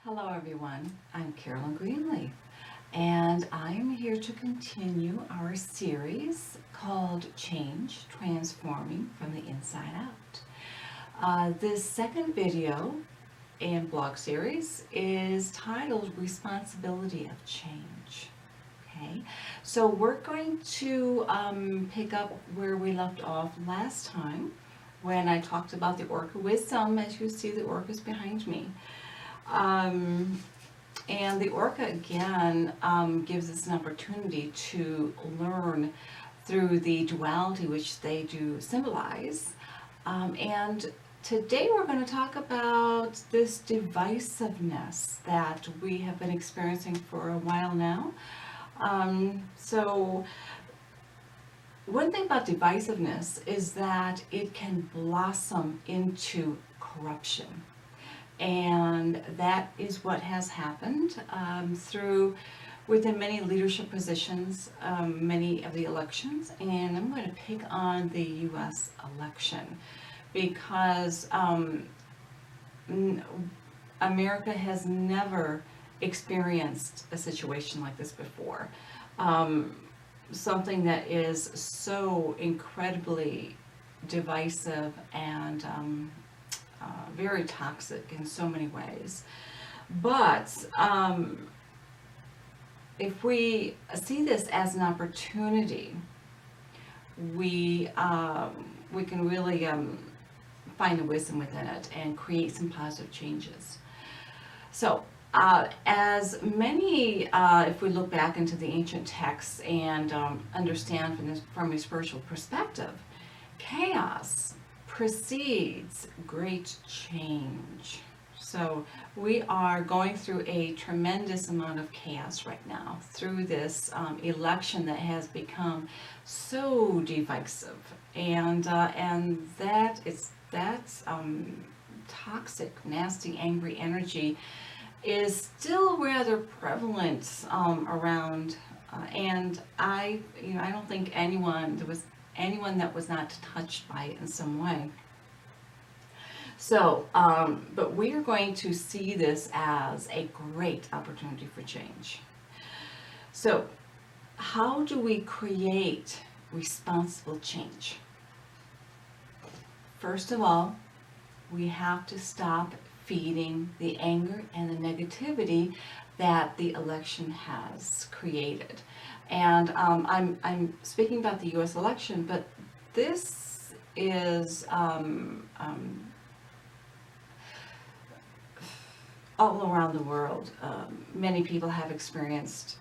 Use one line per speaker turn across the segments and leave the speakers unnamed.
Hello everyone, I'm Carolyn Greenleaf, and I'm here to continue our series called Change, Transforming from the Inside Out. This second video and blog series is titled Responsibility of Change. Okay, so we're going to pick up where we left off last time when I talked about the Orca Wisdom. As you see, the Orca is behind me. And the Orca again gives us an opportunity to learn through the duality which they do symbolize. And today we're going to talk about this divisiveness that we have been experiencing for a while now. So one thing about divisiveness is that it can blossom into corruption. And that is what has happened within many leadership positions, many of the elections. And I'm going to pick on the U.S. election because America has never experienced a situation like this before. Something that is so incredibly divisive and very toxic in so many ways. But if we see this as an opportunity, we can really find the wisdom within it and create some positive changes. So as many, if we look back into the ancient texts and understand from a spiritual perspective, chaos precedes great change. So we are going through a tremendous amount of chaos right now through this election that has become so divisive, and that's toxic, nasty, angry energy is still rather prevalent around, and I don't think there was anyone that was not touched by it in some way. So, but we are going to see this as a great opportunity for change. So, how do we create responsible change? First of all, we have to stop feeding the anger and the negativity that the election has created. And I'm speaking about the U.S. election, but this is all around the world. Many people have experienced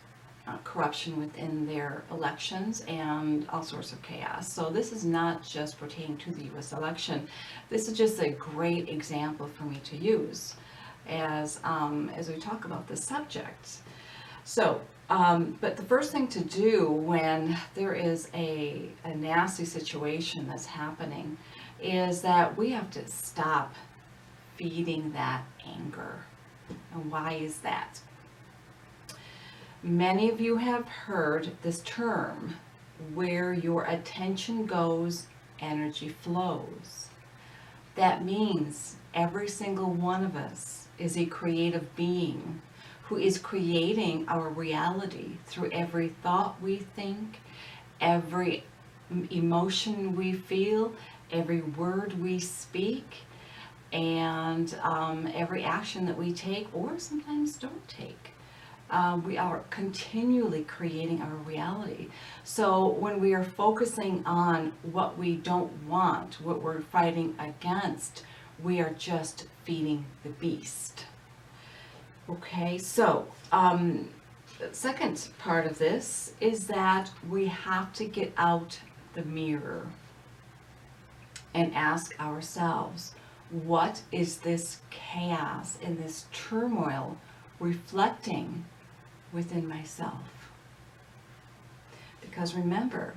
corruption within their elections and all sorts of chaos. So this is not just pertaining to the U.S. election. This is just a great example for me to use as we talk about this subject. So, but the first thing to do when there is a nasty situation that's happening is that we have to stop feeding that anger. And why is that? Many of you have heard this term, where your attention goes, energy flows. That means every single one of us is a creative being who is creating our reality through every thought we think, every emotion we feel, every word we speak, and every action that we take or sometimes don't take. We are continually creating our reality. So when we are focusing on what we don't want, what we're fighting against, we are just feeding the beast. Okay, so the second part of this is that we have to get out the mirror and ask ourselves, what is this chaos and this turmoil reflecting within myself? Because remember,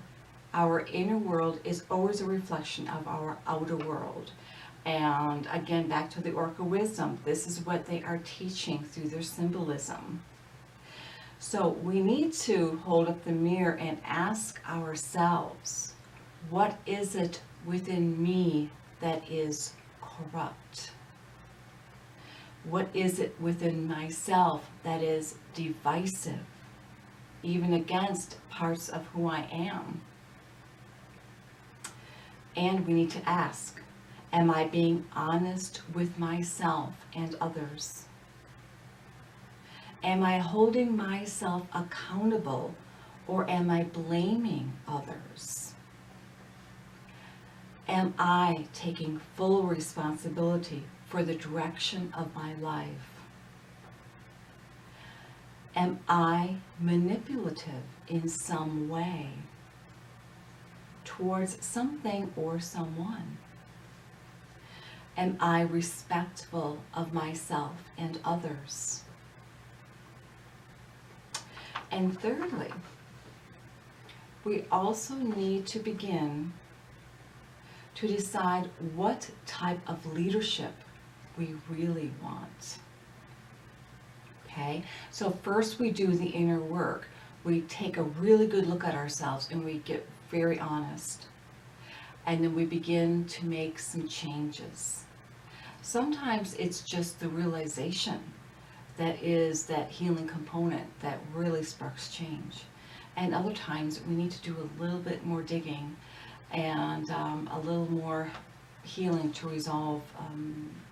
our inner world is always a reflection of our outer world. And again, back to the Orca Wisdom, this is what they are teaching through their symbolism. So we need to hold up the mirror and ask ourselves, what is it within me that is corrupt? What is it within myself that is divisive, even against parts of who I am? And we need to ask, am I being honest with myself and others? Am I holding myself accountable, or am I blaming others? Am I taking full responsibility for the direction of my life? Am I manipulative in some way towards something or someone? Am I respectful of myself and others? And thirdly, we also need to begin to decide what type of leadership we really want. Okay, so first we do the inner work. We take a really good look at ourselves and we get very honest. And then we begin to make some changes. Sometimes it's just the realization that is that healing component that really sparks change. And other times we need to do a little bit more digging and a little more healing to resolve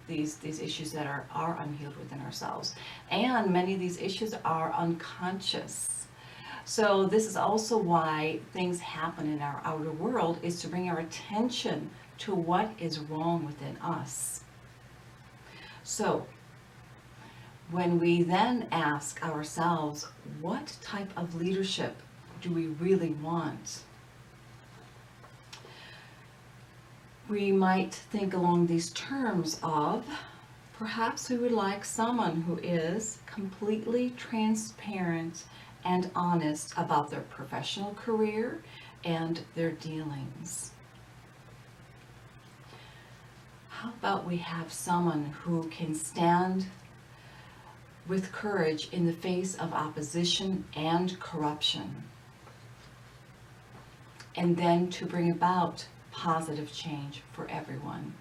these issues that are unhealed within ourselves. And many of these issues are unconscious. So this is also why things happen in our outer world, is to bring our attention to what is wrong within us. So when we then ask ourselves, what type of leadership do we really want? We might think along these terms of, perhaps we would like someone who is completely transparent and honest about their professional career and their dealings. How about we have someone who can stand with courage in the face of opposition and corruption, and then to bring about positive change for everyone.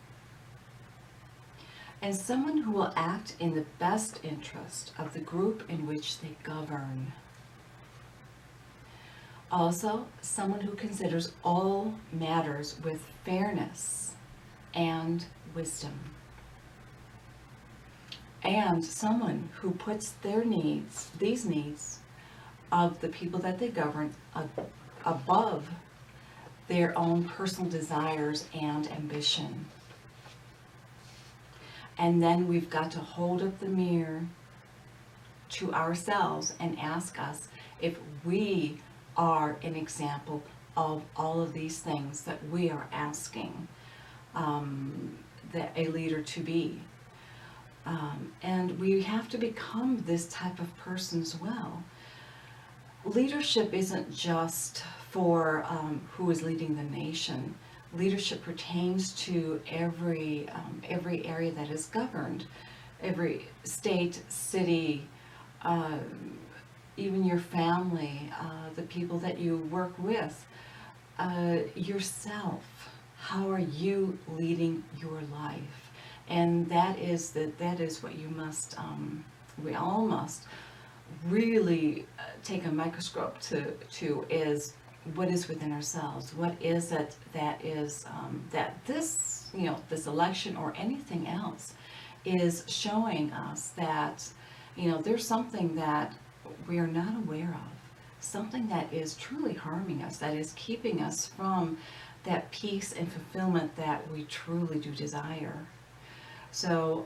And someone who will act in the best interest of the group in which they govern. Also, someone who considers all matters with fairness and wisdom. And someone who puts their needs, these needs of the people that they govern, above their own personal desires and ambition. And then we've got to hold up the mirror to ourselves and ask us if we are an example of all of these things that we are asking that a leader to be. And we have to become this type of person as well. Leadership isn't just for who is leading the nation. Leadership pertains to every area that is governed, every state, city, even your family, the people that you work with, yourself. How are you leading your life? And that is what you must, we all must really take a microscope to is what is within ourselves. What is it that is that this this election or anything else is showing us that there's something that we are not aware of, something that is truly harming us, that is keeping us from that peace and fulfillment that we truly do desire. So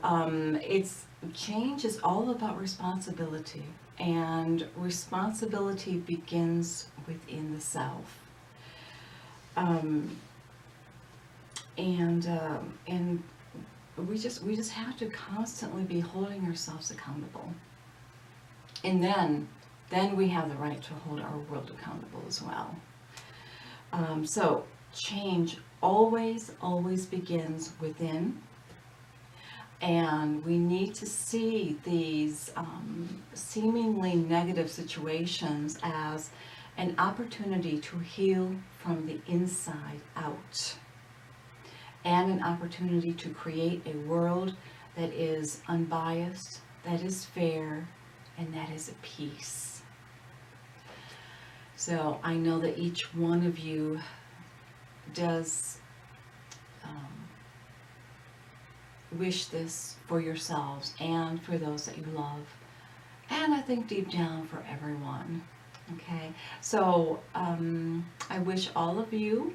change is all about responsibility, and responsibility begins within the self. And we just have to constantly be holding ourselves accountable, and then we have the right to hold our world accountable as well. So change always begins within. And we need to see these seemingly negative situations as an opportunity to heal from the inside out, and an opportunity to create a world that is unbiased, that is fair, and that is at peace. So I know that each one of you does wish this for yourselves and for those that you love. And I think deep down for everyone. Okay, so I wish all of you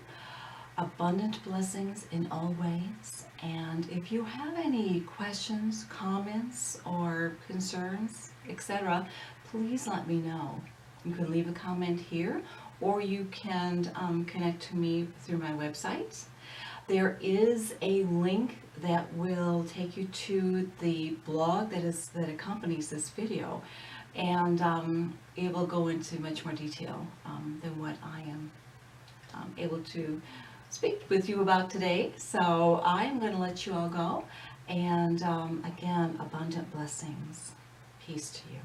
abundant blessings in all ways. And if you have any questions, comments, or concerns, etc., please let me know. You can leave a comment here, or you can connect to me through my website. There is a link that will take you to the blog that accompanies this video, and it will go into much more detail than what I am able to speak with you about today. So I'm going to let you all go, and again, abundant blessings. Peace to you.